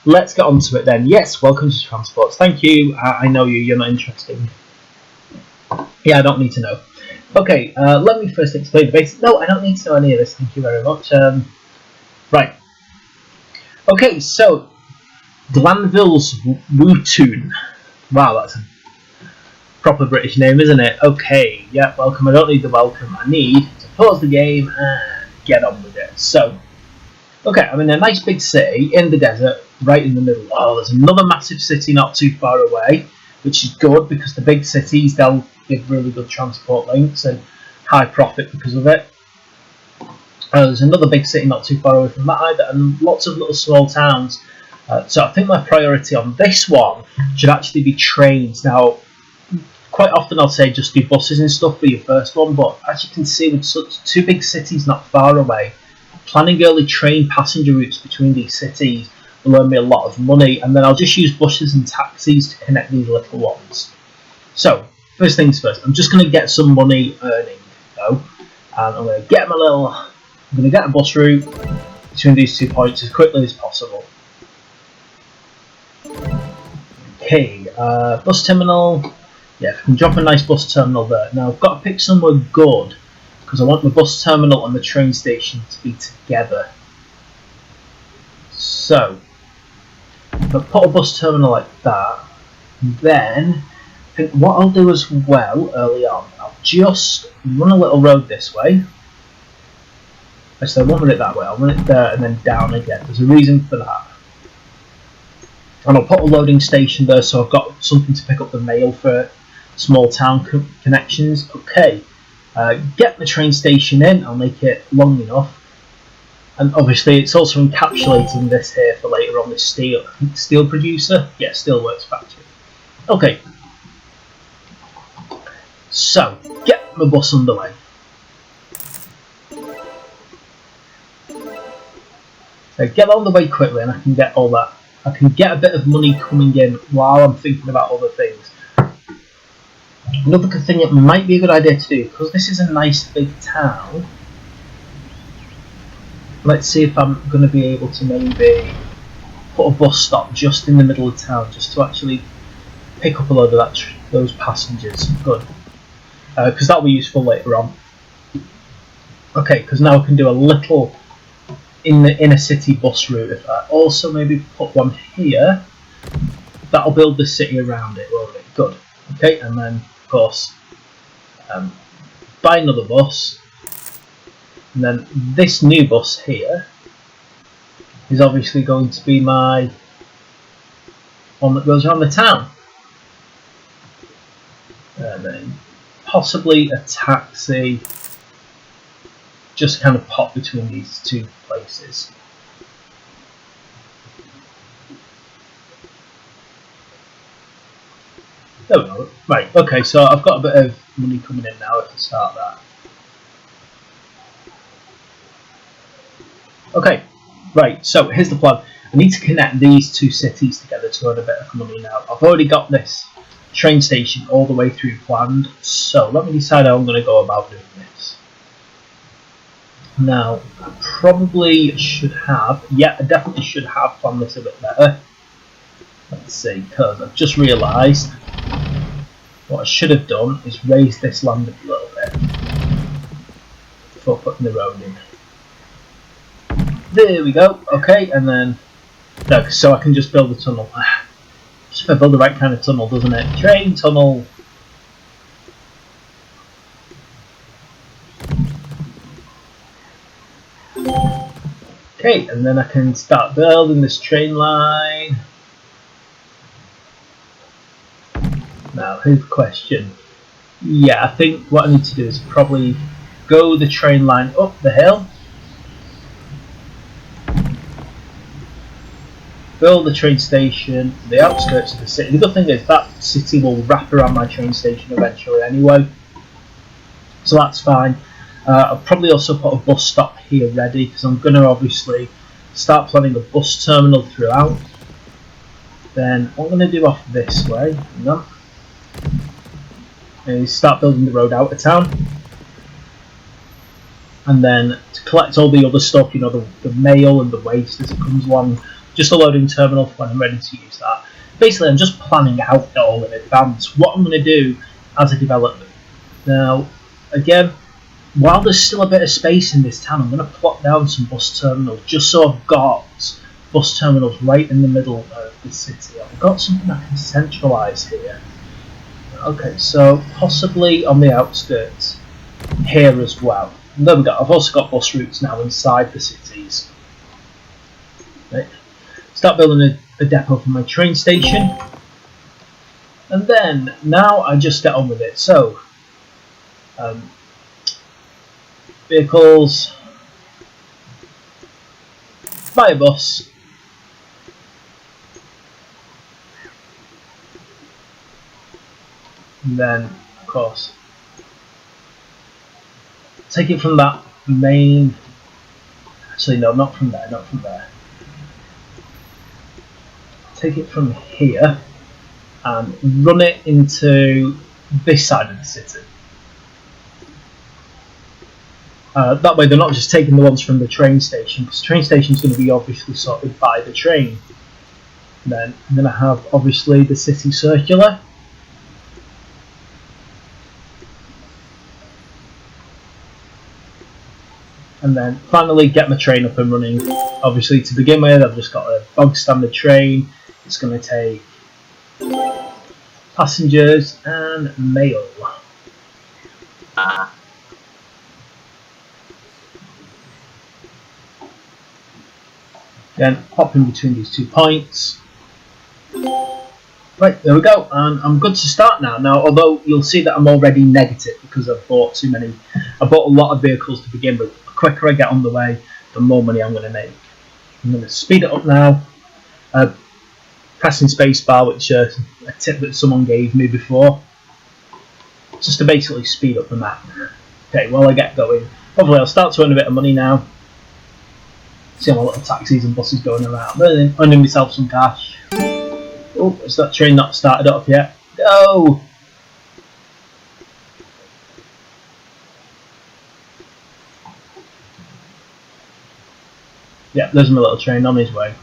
let's get on to it then. Yes, welcome to Transports. Thank you. I know you. You're not interested. Yeah, I don't need to know. Okay, let me first explain the basics. No, I don't need to know any of this. Thank you very much. Right. Okay, so Glanville's Wootton. Wow, that's a proper British name, isn't it? Okay, yeah, welcome. I don't need the welcome. I need to pause the game and get on with it. So, okay, I'm in a nice big city in the desert, right in the middle. Oh, there's another massive city not too far away, which is good because the big cities, they'll give really good transport links and high profit because of it. There's another big city not too far away from that either, and lots of little small towns. So I think my priority on this one should actually be trains. Now, quite often I'll say just do buses and stuff for your first one, but as you can see with such two big cities not far away, planning early train passenger routes between these cities will earn me a lot of money, and then I'll just use buses and taxis to connect these little ones. So, first things first, I'm just going to get some money earning, though, and I'm going to get a bus route between these 2 points as quickly as possible. Okay, bus terminal. Yeah, if I can drop a nice bus terminal there. Now I've got to pick somewhere good because I want the bus terminal and the train station to be together. So, if I put a bus terminal like that, then I think what I'll do as well early on, I'll just run a little road this way. Actually, I won't run it that way, I'll run it there and then down again. There's a reason for that. And I'll put a loading station there so I've got something to pick up the mail for small town connections. Okay, get the train station in, I'll make it long enough. And obviously it's also encapsulating this here for later on, this steel producer. Yeah, Steelworks factory. Okay, so get my bus underway. So get on the way quickly and I can get all that. I can get a bit of money coming in while I'm thinking about other things. Another good thing it might be a good idea to do, because this is a nice big town, let's see if I'm going to be able to maybe put a bus stop just in the middle of town, just to actually pick up a load of those passengers. Good, because that'll be useful later on. Okay, because now I can do a little in the inner city bus route. If I also maybe put one here, that'll build the city around it, won't it? Good. Okay, and then of course buy another bus, and then this new bus here is obviously going to be my one that goes around the town, and then possibly a taxi just kind of pop between these two places. There we go. Right, okay, so I've got a bit of money coming in now if I start that. Okay, right, so here's the plan. I need to connect these two cities together to earn a bit of money now. I've already got this train station all the way through planned, so let me decide how I'm going to go about doing this. Now, I probably should have, yeah, I definitely should have planned this a bit better. Let's see, because I've just realised what I should have done is raise this land a little bit before putting the road in. There we go, okay, and then, no, so I can just build a tunnel. Just if I build the right kind of tunnel, doesn't it? Train tunnel. Okay, and then I can start building this train line. Now, here's the question. Yeah, I think what I need to do is probably go the train line up the hill, build the train station, the outskirts of the city. The good thing is that city will wrap around my train station eventually anyway, so that's fine. I'll probably also put a bus stop here ready, because I'm going to obviously start planning a bus terminal throughout. Then what I'm going to do off this way, is start building the road out of town, and then to collect all the other stuff, you know, the mail and the waste as it comes along, just a loading terminal for when I'm ready to use that. Basically, I'm just planning out it all in advance, what I'm going to do as I develop it. Now, again, while there's still a bit of space in this town, I'm going to plot down some bus terminals, just so I've got bus terminals right in the middle of the city. I've got something I can centralise here. Okay, so possibly on the outskirts here as well. And there we go, I've also got bus routes now inside the cities. Right. Start building a depot for my train station. And then, now I just get on with it. So, vehicles, buy a bus, and then, of course, take it from that main, actually no, not from there, not from there. Take it from here and run it into this side of the city. That way they're not just taking the ones from the train station, because the train station is going to be obviously sorted by the train. Then I'm going to have obviously the city circular. And then finally get my train up and running. Obviously to begin with I've just got a bog standard train. It's going to take passengers and mail. Then hop in between these 2 points. Right, there we go, and I'm good to start now. Now, although you'll see that I'm already negative because I've bought too many. I bought a lot of vehicles to begin with. The quicker I get on the way, the more money I'm going to make. I'm going to speed it up now. Pressing spacebar, which is a tip that someone gave me before, just to basically speed up the map. Okay, while I get going, hopefully I'll start to earn a bit of money now. See all my little taxis and buses going around, earning myself some cash. Oh, is that train not started up yet? Go! Yeah, there's my little train on his way.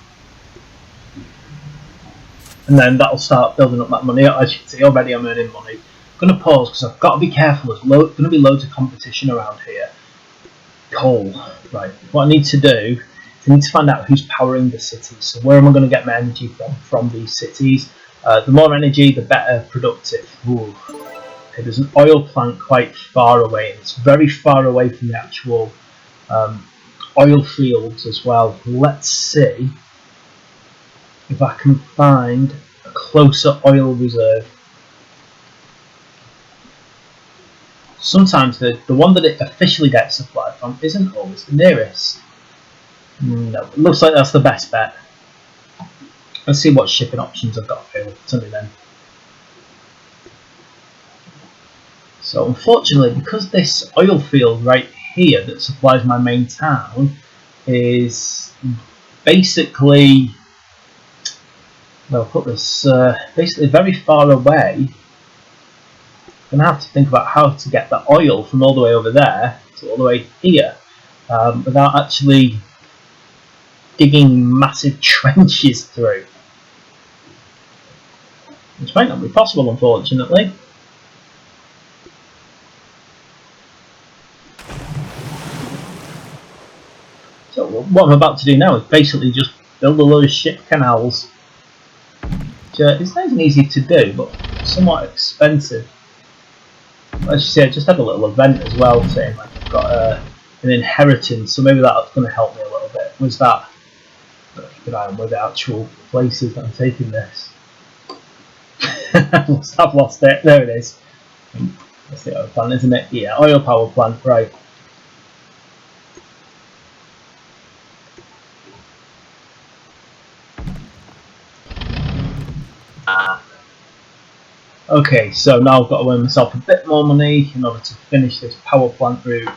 And then that'll start building up that money. As you can see, already I'm earning money. I'm going to pause because I've got to be careful. There's going to be loads of competition around here. Coal. Right, what I need to do, I need to find out who's powering the cities. So where am I going to get my energy from these cities? The more energy, the better productive. Ooh. Okay, there's an oil plant quite far away. It's very far away from the actual oil fields as well. Let's see if I can find a closer oil reserve. Sometimes the one that it officially gets supplied from isn't always the nearest. No, it looks like that's the best bet. Let's see what shipping options I've got available to me then. So unfortunately, because this oil field right here that supplies my main town is basically, well, I'll put this basically very far away, I'm going to have to think about how to get the oil from all the way over there to all the way here without actually digging massive trenches through, which might not be possible, unfortunately. So what I'm about to do now is basically just build a load of ship canals, which is nice and easy to do, but somewhat expensive. As you see, I just had a little event as well saying like I've got an inheritance, so maybe that's going to help me a little bit. Was that? Keep an eye on where the actual places that I'm taking this. I've lost it. There it is. That's the oil plant, isn't it? Yeah, oil power plant, right. Okay, so now I've got to earn myself a bit more money in order to finish this power plant route.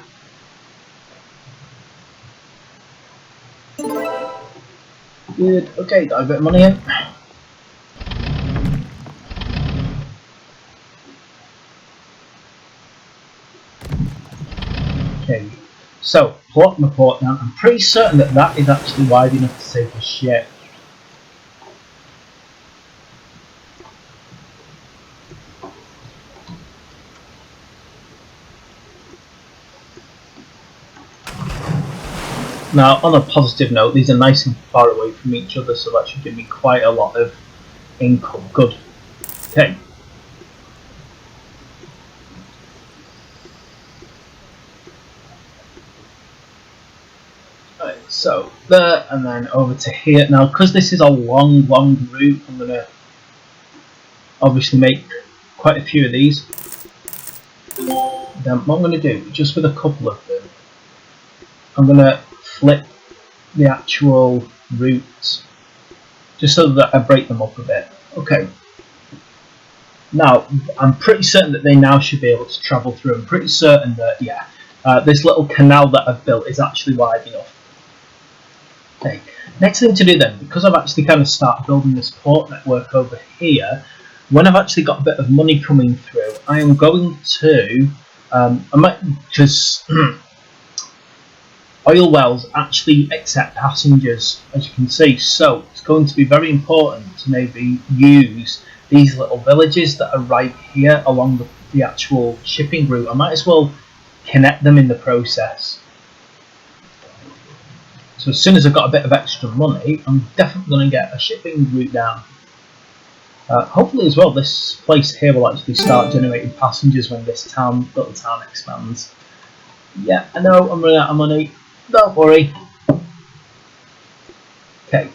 Good, okay, got a bit of money in. Okay, so plot my port down. I'm pretty certain that that is actually wide enough to save the ship. Now, on a positive note, these are nice and far away from each other, so that should give me quite a lot of income. Good. Okay. Right, so there, and then over to here. Now, because this is a long route, I'm going to obviously make quite a few of these. Then what I'm going to do, just with a couple of them, I'm going to flip the actual routes, just so that I break them up a bit. Okay. Now, I'm pretty certain that they now should be able to travel through. I'm pretty certain that, yeah, this little canal that I've built is actually wide enough. Okay. Next thing to do then, because I've actually kind of started building this port network over here, when I've actually got a bit of money coming through, I am going to, I might, because oil wells actually accept passengers, as you can see, so it's going to be very important to maybe use these little villages that are right here along the actual shipping route. I might as well connect them in the process. So as soon as I've got a bit of extra money, I'm definitely going to get a shipping route down. Hopefully as well, this place here will actually start generating passengers when this little town expands. Yeah, I know, I'm running out of money. Don't worry. Okay.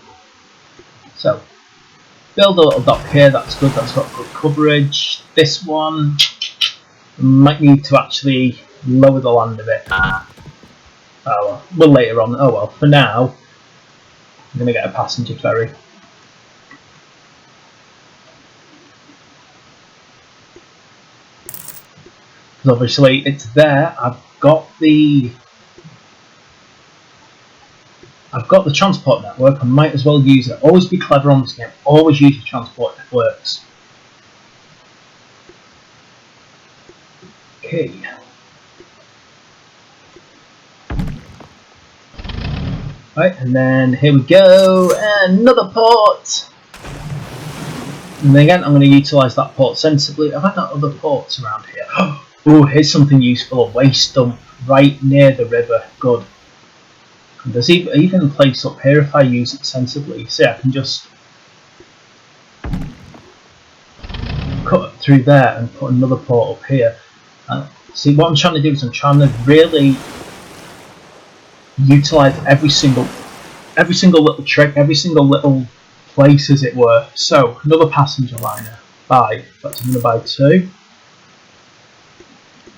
So, build a little dock here, that's good, that's got good coverage. This one, might need to actually lower the land a bit. Oh well, later on. Oh well, for now, I'm going to get a passenger ferry. Because obviously it's there, I've got the transport network, I might as well use it. Always be clever on this game, always use your transport networks. Okay. Right, and then here we go, another port! And then again, I'm going to utilise that port sensibly. Have I got other ports around here? Oh, here's something useful, a waste dump right near the river, good. And there's even a place up here if I use it sensibly. See, I can just cut through there and put another port up here. See, what I'm trying to do is I'm trying to really utilise every single little trick, every single little place, as it were. So, another passenger liner. Buy. That's, I'm going to buy 2.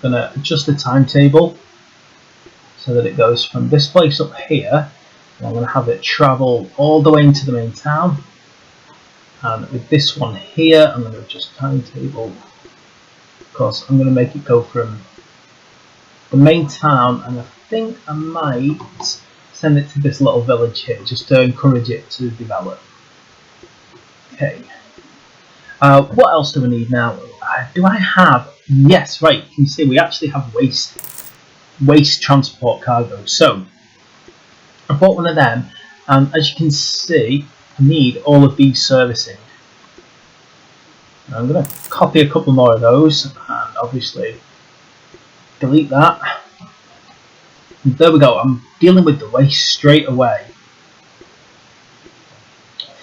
I'm going to adjust the timetable so that it goes from this place up here, and I'm going to have it travel all the way into the main town. And with this one here, I'm going to adjust timetable. Of course, I'm going to make it go from the main town, and I think I might send it to this little village here, just to encourage it to develop. Okay. What else do we need now? Do I have? Yes, right. You can see we actually have waste transport cargo. So I bought one of them, and as you can see, I need all of these servicing. I'm going to copy a couple more of those, and obviously delete that. And there we go. I'm dealing with the waste straight away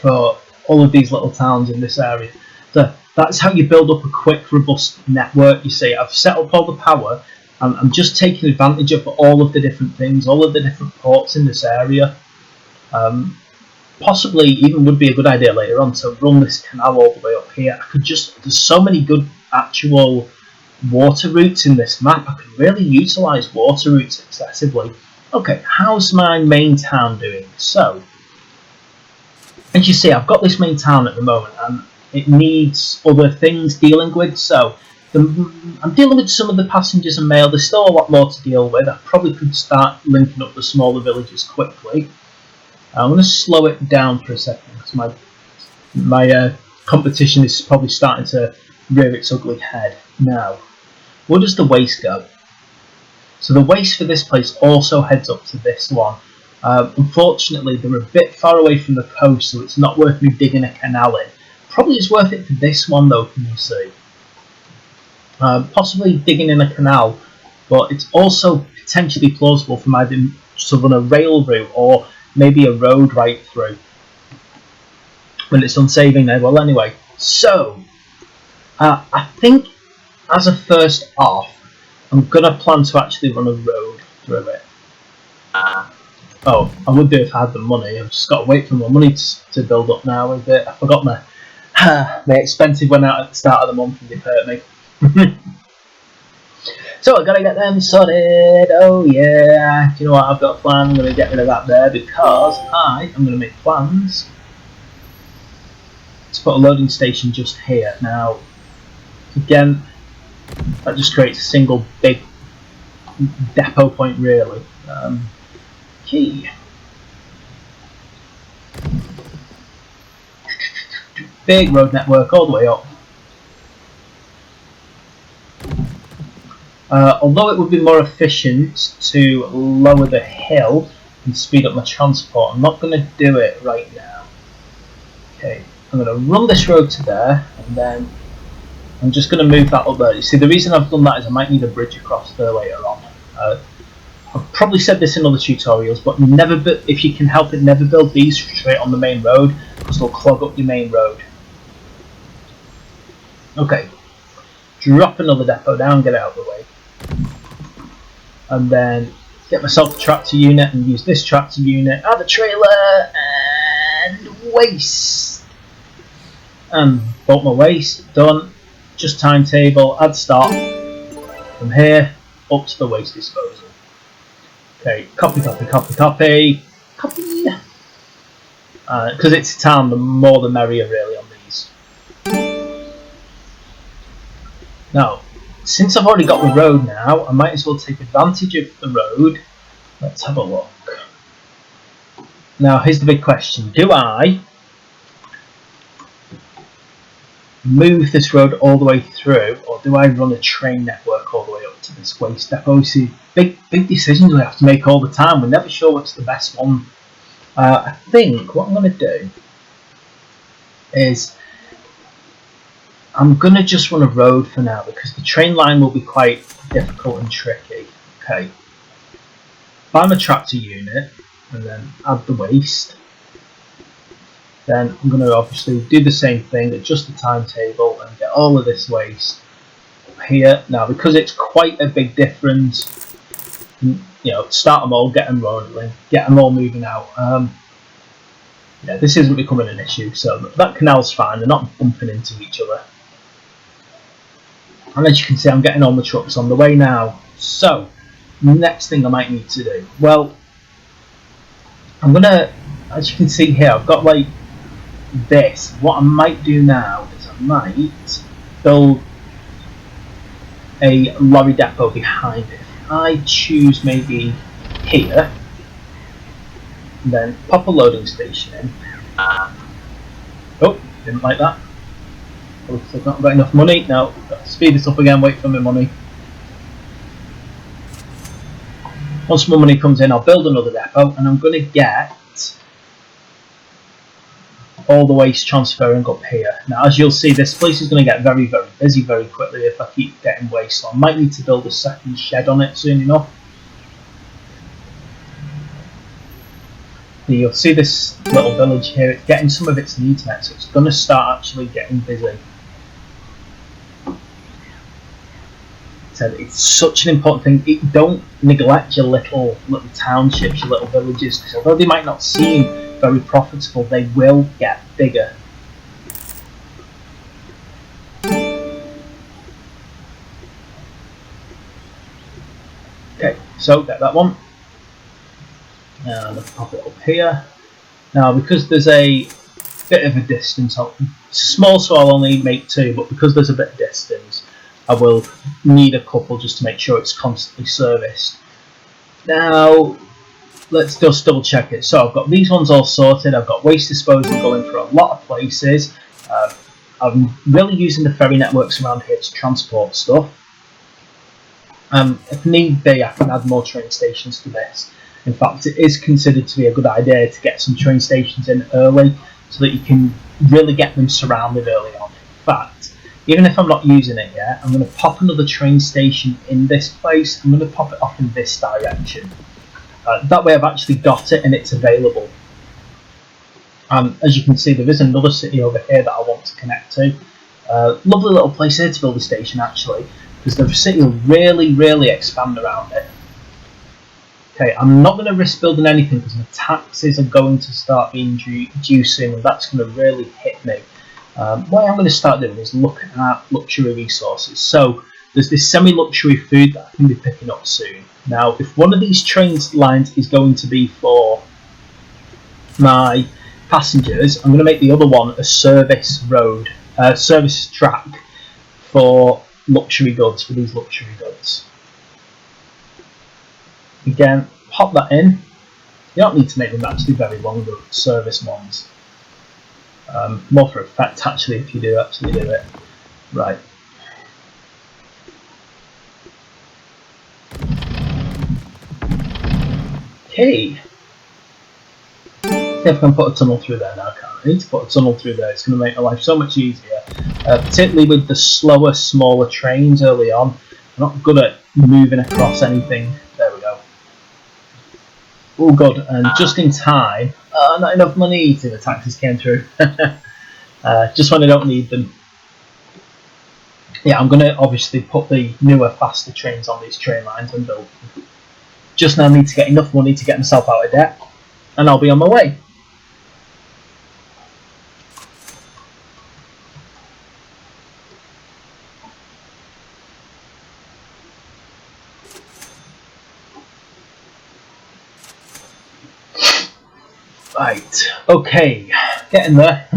for all of these little towns in this area. So that's how you build up a quick, robust network. You see, I've set up all the power, and I'm just taking advantage of all of the different things, all of the different ports in this area. Possibly even would be a good idea later on to run this canal all the way up here. There's so many good actual water routes in this map. I could really utilise water routes excessively. Okay, how's my main town doing? So, as you see, I've got this main town at the moment, and it needs other things dealing with. So, I'm dealing with some of the passengers and mail. There's still a lot more to deal with. I probably could start linking up the smaller villages quickly. I'm going to slow it down for a second because my competition is probably starting to rear its ugly head. Now, where does the waste go? So the waste for this place also heads up to this one. Unfortunately, they're a bit far away from the coast, so it's not worth me digging a canal in. Probably is worth it for this one though, can you see? Possibly digging in a canal, but it's also potentially plausible for to run a rail route or maybe a road right through when it's done saving there. Well, anyway, so I think as a first off, I'm gonna plan to actually run a road through it. Oh, I would do if I had the money. I've just got to wait for my money to build up now. Is it? I forgot my expensive went out at the start of the month and they've hurt me. So I've got to get them sorted. Oh yeah. Do you know what? I've got a plan. I'm going to get rid of that there because I am going to make plans to put a loading station just here. Now, again, that just creates a single big depot point really. Key. Big road network all the way up. Although it would be more efficient to lower the hill and speed up my transport, I'm not going to do it right now. Okay, I'm going to run this road to there, and then I'm just going to move that up there. You see, the reason I've done that is I might need a bridge across there later on. I've probably said this in other tutorials, but never, if you can help it, never build these straight on the main road because they'll clog up your main road. Okay, drop another depot down, get it out of the way, and then get myself a tractor unit and use this tractor unit, add a trailer, and waste. And bought my waste, done. Just timetable, add stop, from here up to the waste disposal. Okay, copy, copy, copy, copy, copy. Because it's a town, the more the merrier really on these. Now, since I've already got the road now, I might as well take advantage of the road. Let's have a look. Now, here's the big question. Do I move this road all the way through, or do I run a train network all the way up to this waste depot? See, big decisions we have to make all the time. We're never sure what's the best one. I think what I'm going to do is I'm going to just run a road for now because the train line will be quite difficult and tricky. Okay, buy my tractor unit and then add the waste. Then I'm going to obviously do the same thing, adjust the timetable and get all of this waste here. Now, because it's quite a big difference, you know, start them all, get them rolling, get them all moving out. Yeah, this isn't becoming an issue, so that canal's fine, they're not bumping into each other. And as you can see, I'm getting all my trucks on the way now. So, next thing I might need to do, well, I'm gonna, as you can see here, I've got like this. What I might do now is I might build a lorry depot behind it. I choose maybe here, and then pop a loading station in. Oh, didn't like that. Looks like I've not got enough money. Now, speed this up again, wait for my money. Once my money comes in, I'll build another depot, and I'm going to get all the waste transferring up here. Now, as you'll see, this place is going to get very, very busy very quickly if I keep getting waste. So I might need to build a second shed on it soon enough. You'll see this little village here, it's getting some of its needs met, so it's going to start actually getting busy. So it's such an important thing. Don't neglect your little townships, your little villages, because although they might not seem very profitable, they will get bigger. Okay, so get that one. And let's pop it up here. Now, because there's a bit of a distance, it's small, so I'll only make two, but because there's a bit of distance, I will need a couple just to make sure it's constantly serviced. Now, let's just double check it. So I've got these ones all sorted. I've got waste disposal going for a lot of places. I'm really using the ferry networks around here to transport stuff. If need be, I can add more train stations to this. In fact, it is considered to be a good idea to get some train stations in early so that you can really get them surrounded early on. In fact, even if I'm not using it yet, I'm going to pop another train station in this place. I'm going to pop it off in this direction. That way I've actually got it and it's available. As you can see, there is another city over here that I want to connect to. Lovely little place here to build a station, actually, because the city will really expand around it. Okay, I'm not going to risk building anything because my taxes are going to start being due soon, and that's going to really hit me. What I'm going to start doing is looking at luxury resources. So there's this semi-luxury food that I can be picking up soon. Now, if one of these train lines is going to be for my passengers, I'm going to make the other one a service road, service track for luxury goods, for these luxury goods. Again, pop that in. You don't need to make them actually very long, the service ones. More for effect, actually, if you do actually do it. Right. Okay. See if I can put a tunnel through there now, can't I? I need to put a tunnel through there. It's going to make my life so much easier. Particularly with the slower, smaller trains early on. I'm not good at moving across anything. There we go. All good, and just in time. Not enough money. See, the taxes came through. Just when I don't need them. Yeah, I'm going to obviously put the newer, faster trains on these train lines and build them. Just now need to get enough money to get myself out of debt, and I'll be on my way. Right, okay, getting there.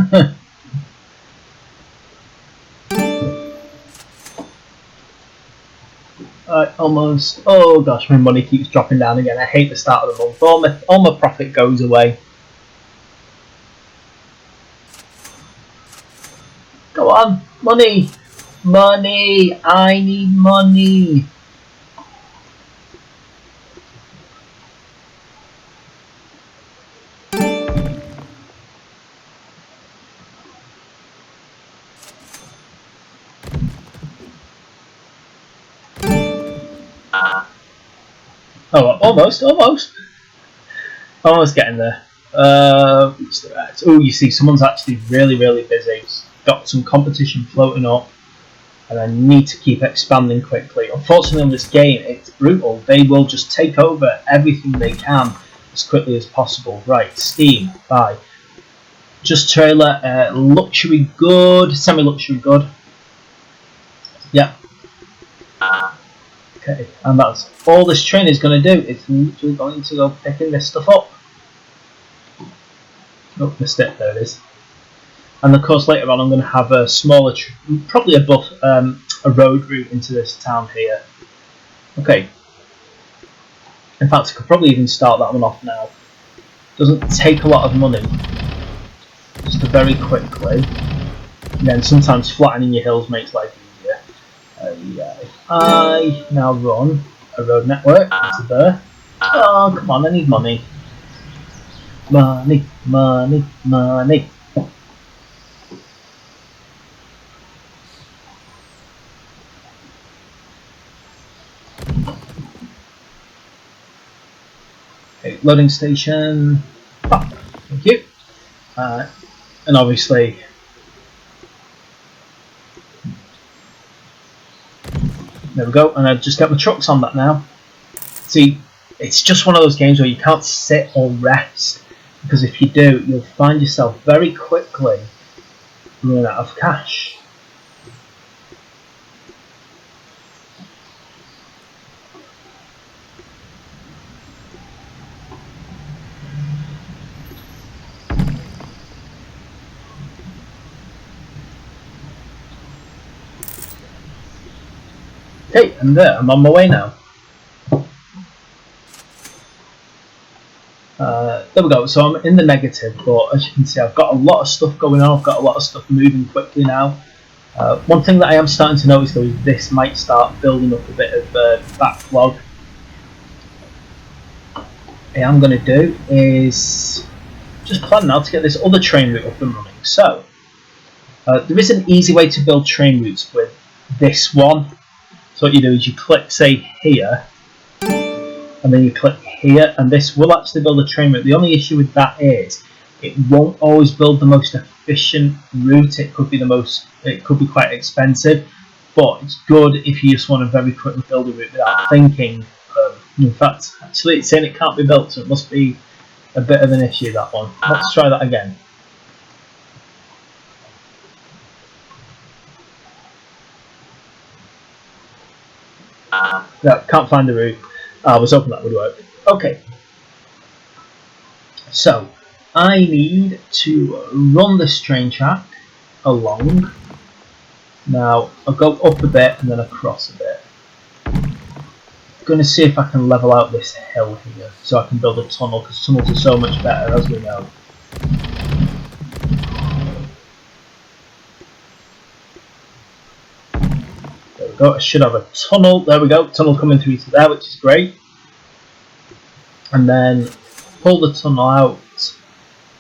Almost. Oh gosh, my money keeps dropping down again. I hate the start of the month. All my profit goes away. Go on, money, money. I need money. Oh, almost getting there. Oh, you see, someone's actually really busy. Got some competition floating up, and I need to keep expanding quickly. Unfortunately, on this game, it's brutal. They will just take over everything they can as quickly as possible. Right, Steam, bye. Just trailer, luxury good, semi-luxury good. Yeah. Okay, and that's all this train is going to do. It's literally going to go picking this stuff up. Oh, missed it. There it is. And of course, later on, I'm going to have a smaller, probably a road route into this town here. Okay. In fact, I could probably even start that one off now. Doesn't take a lot of money. Just very quickly. And then sometimes flattening your hills makes life easier. If I now run a road network into there. Oh, come on, I need money. Money, money, money. Okay, loading station. Oh, thank you. And obviously, there we go. And I've just got my trucks on that now. See, it's just one of those games where you can't sit or rest, because if you do, you'll find yourself very quickly running out of cash. Okay, and there, I'm on my way now. There we go, so I'm in the negative, but as you can see, I've got a lot of stuff going on, I've got a lot of stuff moving quickly now. One thing that I am starting to notice though is this might start building up a bit of backlog. What I'm going to do is just plan now to get this other train route up and running. So, there is an easy way to build train routes with this one. So what you do is you click, say, here, and then you click here, and this will actually build a train route. The only issue with that is it won't always build the most efficient route. It could be quite expensive, but it's good if you just want to very quickly build a route without thinking. In fact, actually it's saying it can't be built, so it must be a bit of an issue, that one. Let's try that again. No, can't find the route. I was hoping that would work. Okay. So, I need to run this train track along. Now, I'll go up a bit and then across a bit. I'm going to see if I can level out this hill here so I can build a tunnel, because tunnels are so much better, as we know. There we go. I should have a tunnel. There we go. Tunnel coming through to there, which is great. And then pull the tunnel out.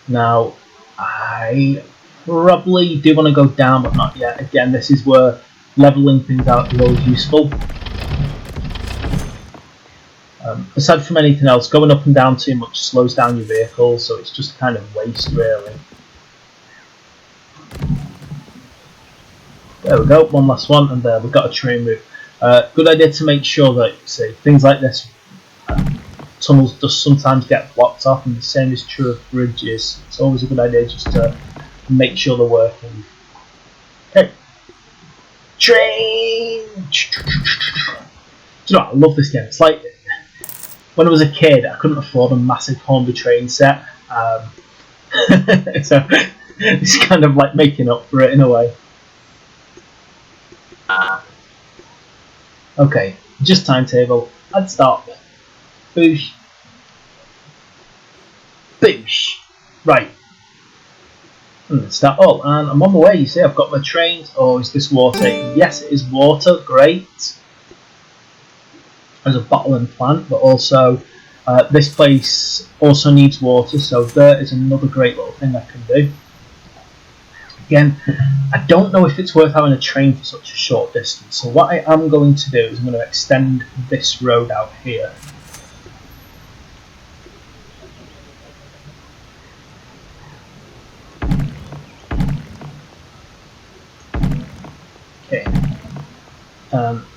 Now, I probably do want to go down, but not yet. Again, this is where leveling things out is always useful. Aside from anything else, going up and down too much slows down your vehicle, so it's just kind of waste, really. There we go, one last one, and there we've got a train route. Good idea to make sure that, say, things like this, tunnels just sometimes get blocked off, and the same is true of bridges. It's always a good idea just to make sure they're working. Okay. Train! Do you know what? I love this game. It's like, when I was a kid, I couldn't afford a massive Hornby train set. So it's kind of like making up for it in a way. Okay, just timetable. Add stop. Boosh. Boosh. Right. Start. Oh, and I'm on my way. You see, I've got my trains. Oh, is this water? Yes, it is water. Great. There's a bottling plant, but also this place also needs water, so there is another great little thing I can do. Again, I don't know if it's worth having a train for such a short distance, so what I am going to do is I'm going to extend this road out here. Okay.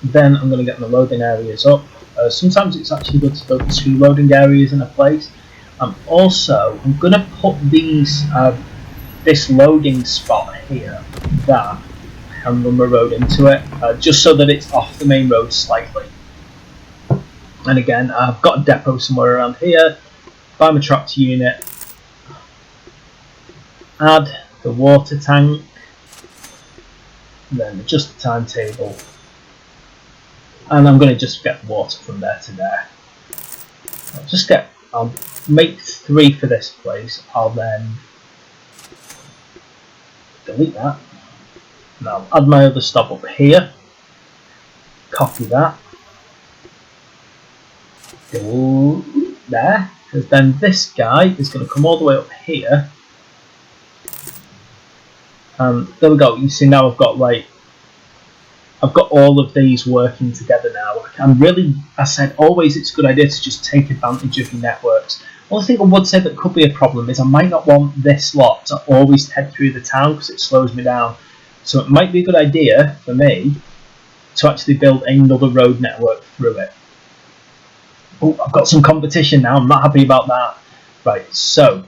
Then I'm going to get my loading areas up. Sometimes it's actually good to build 2 loading areas in a place. I'm going to put these this loading spot here, that, and run the road into it, just so that it's off the main road slightly. And again, I've got a depot somewhere around here. Buy my tractor unit. Add the water tank. And then adjust the timetable. And I'm going to just get water from there to there. I'll make 3 for this place. I'll then delete that. And I'll add my other stop up here. Copy that. Go there. Because then this guy is going to come all the way up here. And there we go. You see, now I've got all of these working together now. I'm really, I said, always it's a good idea to just take advantage of your networks. One thing I would say that could be a problem is I might not want this lot to always head through the town because it slows me down. So it might be a good idea for me to actually build another road network through it. Oh, I've got some competition now. I'm not happy about that. Right, so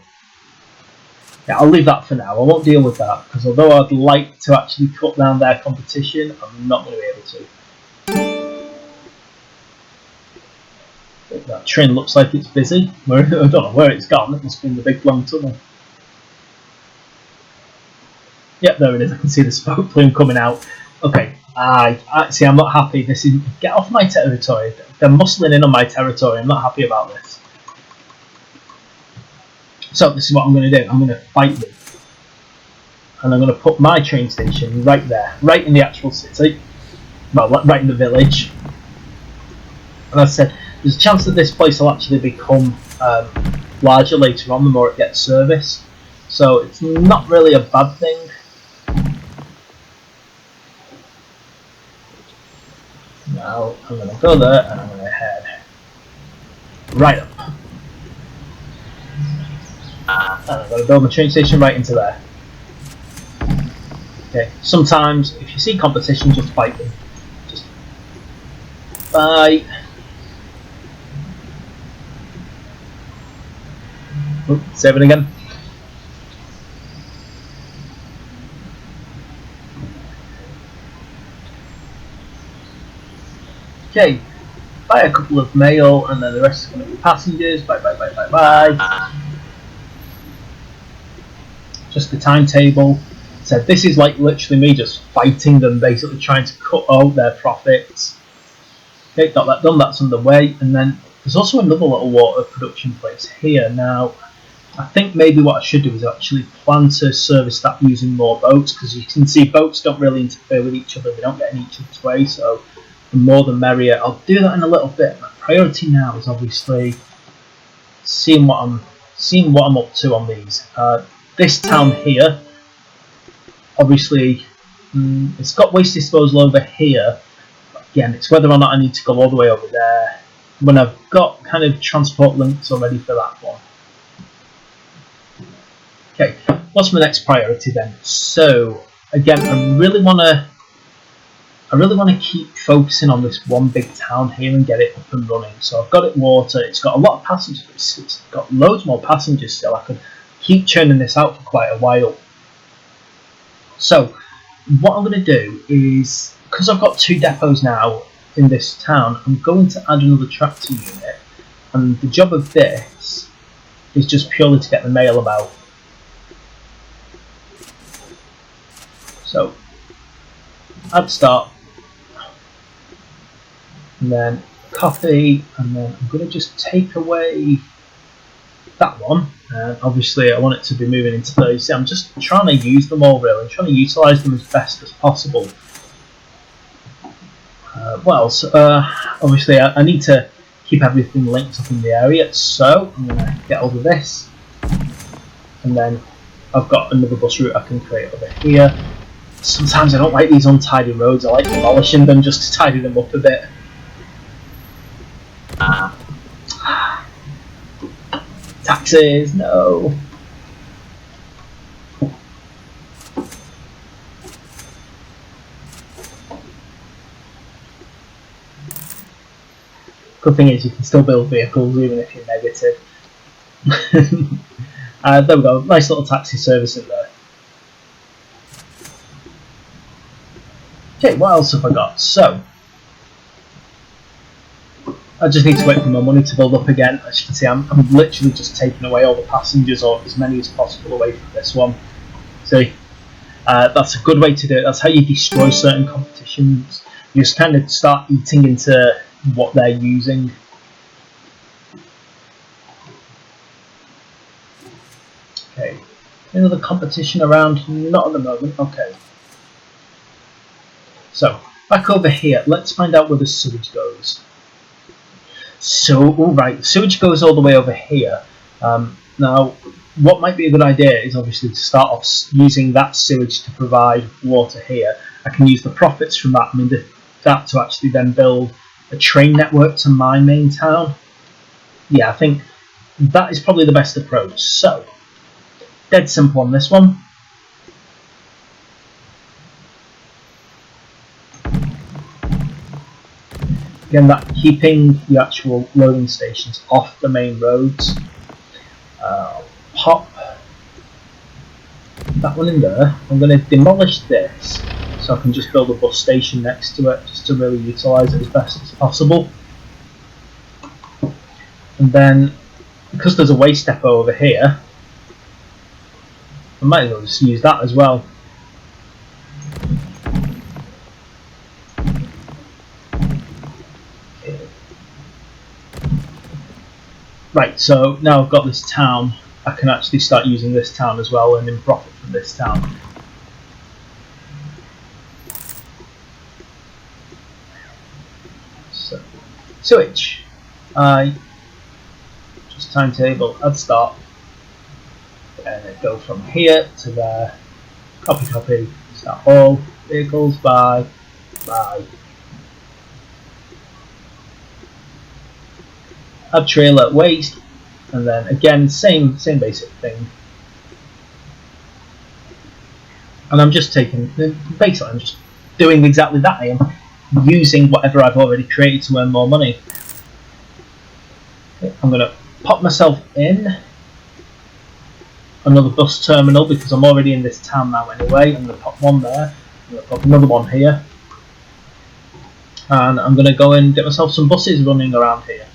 yeah, I'll leave that for now. I won't deal with that, because although I'd like to actually cut down their competition, I'm not going to be able to. That train looks like it's busy. I don't know where it's gone. It must be in the big long tunnel. Yep, there it is. I can see the smoke plume coming out. Okay, see, I'm not happy. Get off my territory. They're muscling in on my territory. I'm not happy about this. So this is what I'm going to do. I'm going to fight them. And I'm going to put my train station right there. Right in the actual city. Well, right in the village. And as I said, there's a chance that this place will actually become larger later on the more it gets service. So it's not really a bad thing. Now I'm going to go there and I'm going to head right up. And I'm going to build my train station right into there. Okay, sometimes if you see competition, just fight them. Just fight. Oh, save it again. Okay, buy a couple of mail and then the rest is going to be passengers. Bye bye bye bye bye. Just the timetable. So this is like literally me just fighting them, basically trying to cut out their profits. Okay, got that done, that's underway. And then there's also another little water production place here. Now, I think maybe what I should do is actually plan to service that using more boats, because you can see boats don't really interfere with each other, they don't get in each other's way, so the more the merrier. I'll do that in a little bit. My priority now is obviously seeing what I'm up to on these. This town here, obviously, it's got waste disposal over here. Again, it's whether or not I need to go all the way over there when I've got kind of transport links already for that one. Okay, what's my next priority then? So again, I really want to keep focusing on this one big town here and get it up and running. So I've got it water. It's got a lot of passengers. It's got loads more passengers still. I could keep churning this out for quite a while. So what I'm going to do is, because I've got 2 depots now in this town, I'm going to add another tractor unit, and the job of this is just purely to get the mail about. So add start, and then copy, and then I'm going to just take away that one. And obviously I want it to be moving into 30. I'm just trying to use them all really. I'm trying to utilise them as best as possible. Obviously I need to keep everything linked up in the area, so I'm going to get over this, and then I've got another bus route I can create over here. Sometimes I don't like these untidy roads, I like demolishing them just to tidy them up a bit. Taxes, no. Good thing is you can still build vehicles even if you're negative. There we go, nice little taxi service in there. Okay, what else have I got? So, I just need to wait for my money to build up again. As you can see, I'm literally just taking away all the passengers, or as many as possible, away from this one. See, that's a good way to do it. That's how you destroy certain competitions. You just kind of start eating into what they're using. Okay, another competition around? Not at the moment. Okay. So, back over here, let's find out where the sewage goes. So, alright, the sewage goes all the way over here. Now, what might be a good idea is obviously to start off using that sewage to provide water here. I can use the profits from that, that to actually then build a train network to my main town. Yeah, I think that is probably the best approach. So, dead simple on this one. Again, that keeping the actual loading stations off the main roads. Pop that one in there. I'm going to demolish this so I can just build a bus station next to it, just to really utilise it as best as possible. And then, because there's a waste depot over here, I might as well just use that as well. Right, so now I've got this town, I can actually start using this town as well and then profit from this town. So, switch. Just timetable, add start. And then go from here to there. Copy, copy, start all. Vehicles, buy. add trailer waste, and then again same basic thing. And I'm just taking, basically I'm just doing exactly that. I am using whatever I've already created to earn more money. Okay, I'm going to pop myself in another bus terminal because I'm already in this town now anyway. I'm going to pop one there, I'm going to pop another one here, and I'm going to go and get myself some buses running around here.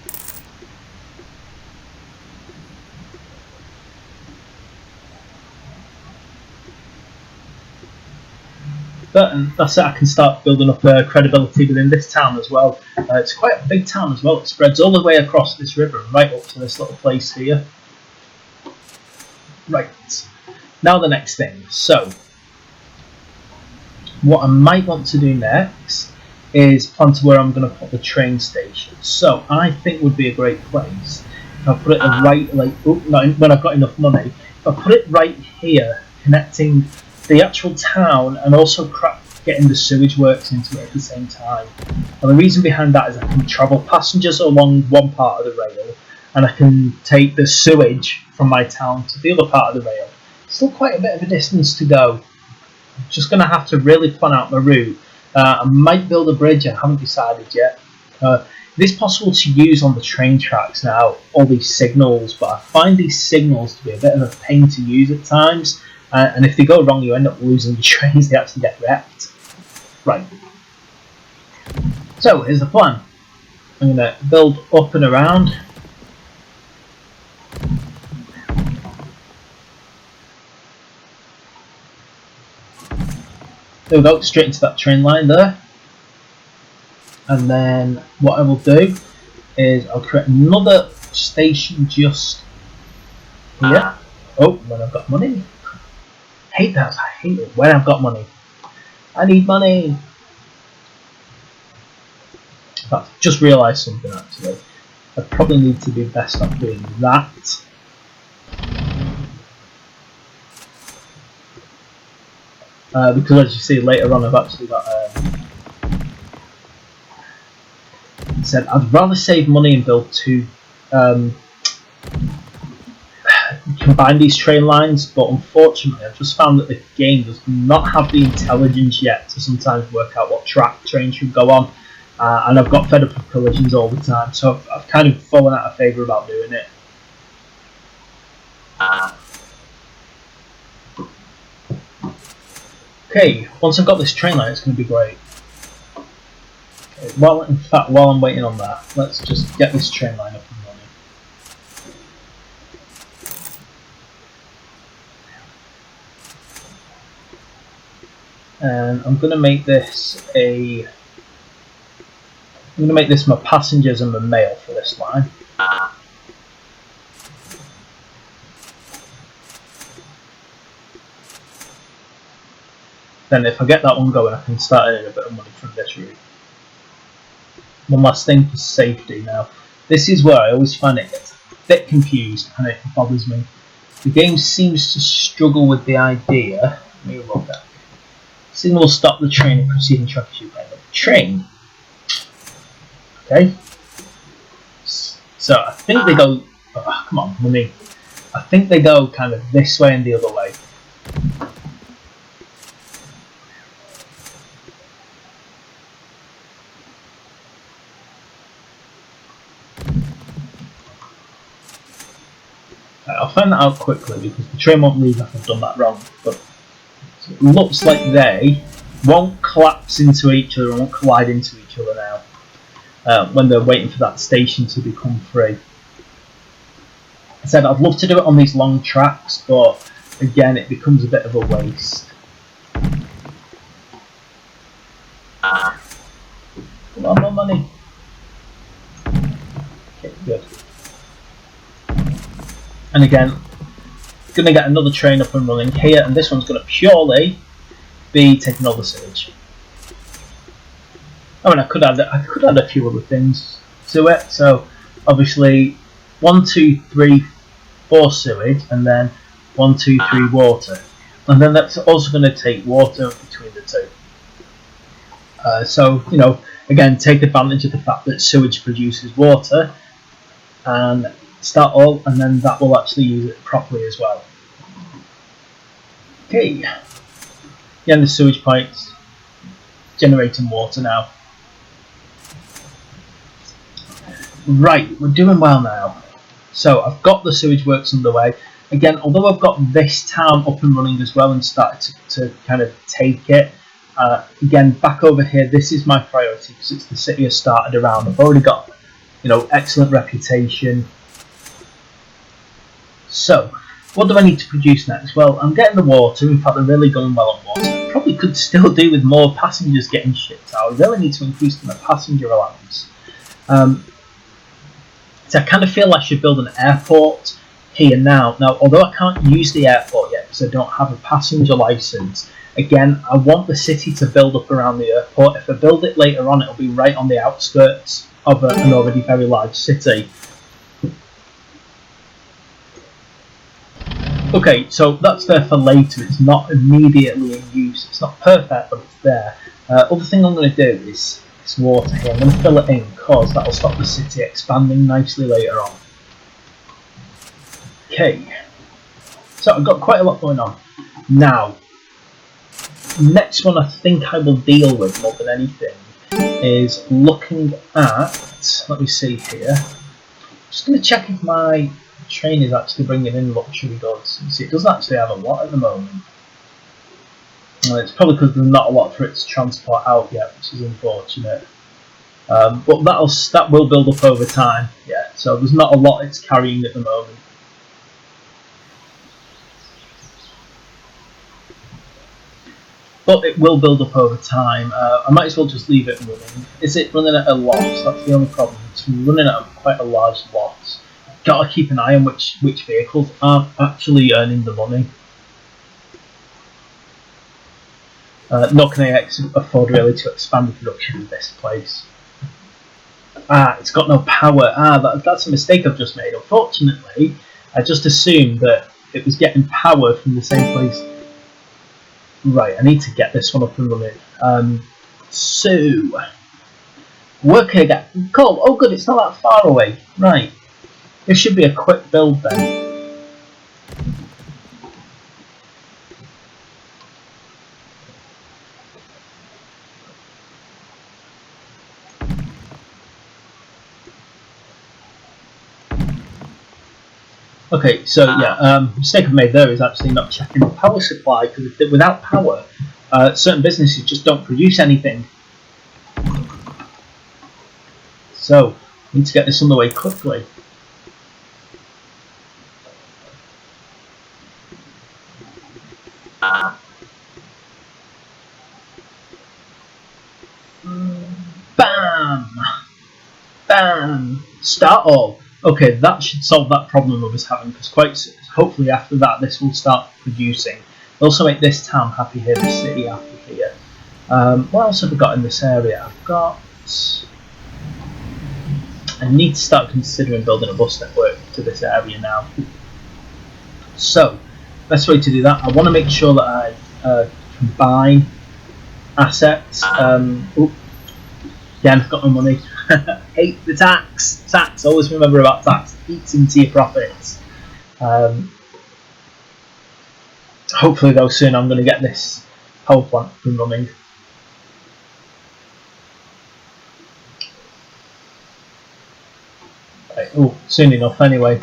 But that's it, I can start building up credibility within this town as well. It's quite a big town as well, it spreads all the way across this river and right up to this little place here. Right, now the next thing. So, what I might want to do next is plan to where I'm going to put the train station. So, I think would be a great place if I put it right, like, when I've got enough money, if I put it right here, connecting the actual town and also getting the sewage works into it at the same time. And the reason behind that is I can travel passengers along one part of the rail and I can take the sewage from my town to the other part of the rail. Still quite a bit of a distance to go. I'm just going to have to really plan out my route. I might build a bridge, I haven't decided yet. It is possible to use on the train tracks now all these signals, but I find these signals to be a bit of a pain to use at times. And if they go wrong, you end up losing the trains, they actually get wrecked. Right. So, here's the plan. I'm going to build up and around. There we go, straight into that train line there. And then what I will do is I'll create another station just here. Oh, when I've got money. Hate that. I hate it when I've got money. I need money. I've just realised something actually. I probably need to be best at doing that. Because as you see later on, I've actually got. Said I'd rather save money and build two. Combine these train lines, but unfortunately I've just found that the game does not have the intelligence yet to sometimes work out what track trains should go on, and I've got fed up with collisions all the time, so I've kind of fallen out of favour about doing it. Okay, once I've got this train line, it's going to be great. Okay, well, in fact, while I'm waiting on that, let's just get this train line up and running. And I'm going to make this my passengers and my mail for this line. Then if I get that one going, I can start earning a bit of money from this route. One last thing for safety now. This is where I always find it gets a bit confused and it bothers me. The game seems to struggle with the idea. Let me look at. Signal will stop the train and proceeding track as you end up the train. Okay. So I think they go. Oh, come on, let me. I think they go kind of this way and the other way. I'll find that out quickly because the train won't leave if I've done that wrong. But it looks like they won't collapse into each other and won't collide into each other now when they're waiting for that station to become free. I said I'd love to do it on these long tracks, but again it becomes a bit of a waste. Come on, more money. Okay, good. And again, going to get another train up and running here, and this one's going to purely be taking all the sewage. I mean, I could add a few other things to it. So obviously, 1, 2, 3, 4 sewage, and then 1, 2, 3 water, and then that's also going to take water between the two. So you know, again, take advantage of the fact that sewage produces water. and start all, and then that will actually use it properly as well. Okay, again the sewage pipes generating water now. Right, we're doing well now. So I've got the sewage works underway. Again, although I've got this town up and running as well and started to kind of take it, again, back over here, this is my priority because it's the city I started around. I've already got, excellent reputation. So, what do I need to produce next? Well, I'm getting the water. In fact, they're really going well on water. Probably could still do with more passengers getting shipped out. I really need to increase my passenger allowance. So I kind of feel I should build an airport here now. Now, although I can't use the airport yet because I don't have a passenger license, again, I want the city to build up around the airport. If I build it later on, it'll be right on the outskirts of an already very large city. Okay, so that's there for later. It's not immediately in use. It's not perfect, but it's there. Other thing I'm going to do is this water here. I'm going to fill it in because that'll stop the city expanding nicely later on. Okay, so I've got quite a lot going on. Now, next one I think I will deal with more than anything is looking at, let me see here, I'm just going to check if my train is actually bringing in luxury goods. You see, it doesn't actually have a lot at the moment. It's probably because there's not a lot for it to transport out yet, which is unfortunate. But that will build up over time. Yeah, so there's not a lot it's carrying at the moment. But it will build up over time. I might as well just leave it running. Is it running at a loss? That's the only problem. It's running at quite a large loss. Got to keep an eye on which vehicles aren't actually earning the money. Nor can I afford really to expand the production of this place. It's got no power. That's a mistake I've just made. Unfortunately, I just assumed that it was getting power from the same place. Right, I need to get this one up and running. So, working again. Cool. Oh, good. It's not that far away. Right. This should be a quick build then. Okay, so yeah, mistake I've made there is actually not checking the power supply because without power, certain businesses just don't produce anything. So, I need to get this underway quickly. Bam! Bam! Start all. Okay, that should solve that problem I was having because hopefully after that this will start producing. It'll also make this town happy here, this city happy here. What else have I got in this area? I need to start considering building a bus network to this area now. So, best way to do that, I want to make sure that I combine assets. Again, I've got no money. Hate the tax. Tax. Always remember about tax. Eats into your profits. Hopefully, though, soon I'm going to get this power plant up and running. Right. Oh, soon enough. Anyway,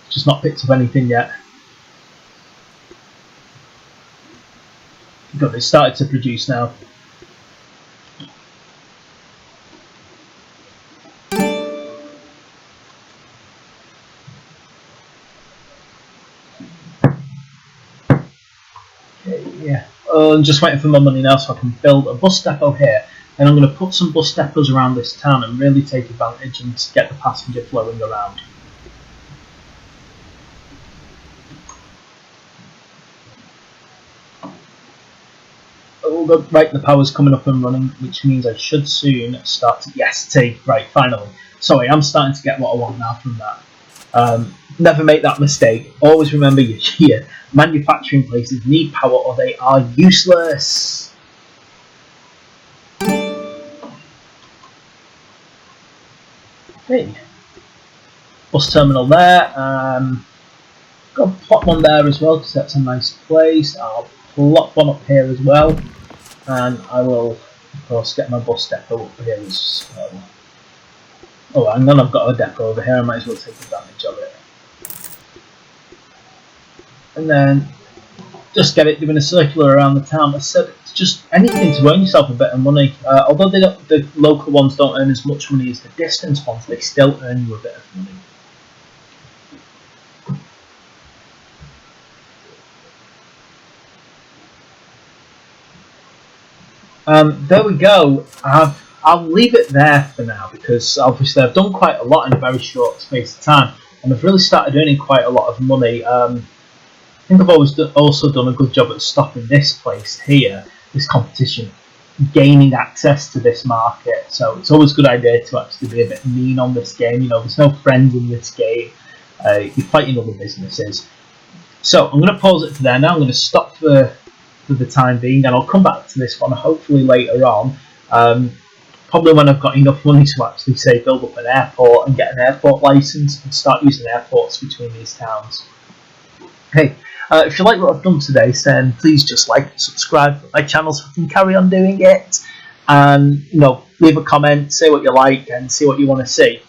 just not picked up anything yet. Good. It started to produce now. Yeah. I'm just waiting for my money now so I can build a bus depot here. And I'm going to put some bus depots around this town and really take advantage and get the passenger flowing around. Oh, good. Right, the power's coming up and running, which means I should soon start to... Yes, tea. Right, finally. Sorry, I'm starting to get what I want now from that. Never make that mistake. Always remember your manufacturing places need power or they are useless. Hey. bus terminal there. Got to plot one there as well because that's a nice place. I'll plot one up here as well, and I will, of course, get my bus depot up here as well. Oh, hang on, I've got a depot over here. I might as well take advantage of it. And then just get it doing a circular around the town. I said it's just anything to earn yourself a bit of money. Although the local ones don't earn as much money as the distance ones, they still earn you a bit of money. There we go. I'll leave it there for now because obviously I've done quite a lot in a very short space of time, and I've really started earning quite a lot of money. I think I've also done a good job at stopping this place here, this competition, gaining access to this market. So it's always a good idea to actually be a bit mean on this game. You know, there's no friends in this game. You're fighting other businesses. So I'm going to pause it for there now. I'm going to stop for the time being, and I'll come back to this one hopefully later on. Probably when I've got enough money to actually say build up an airport and get an airport license and start using airports between these towns. Hey, if you like what I've done today, then please just like and subscribe to my channel so I can carry on doing it. And leave a comment, say what you like, and see what you want to see.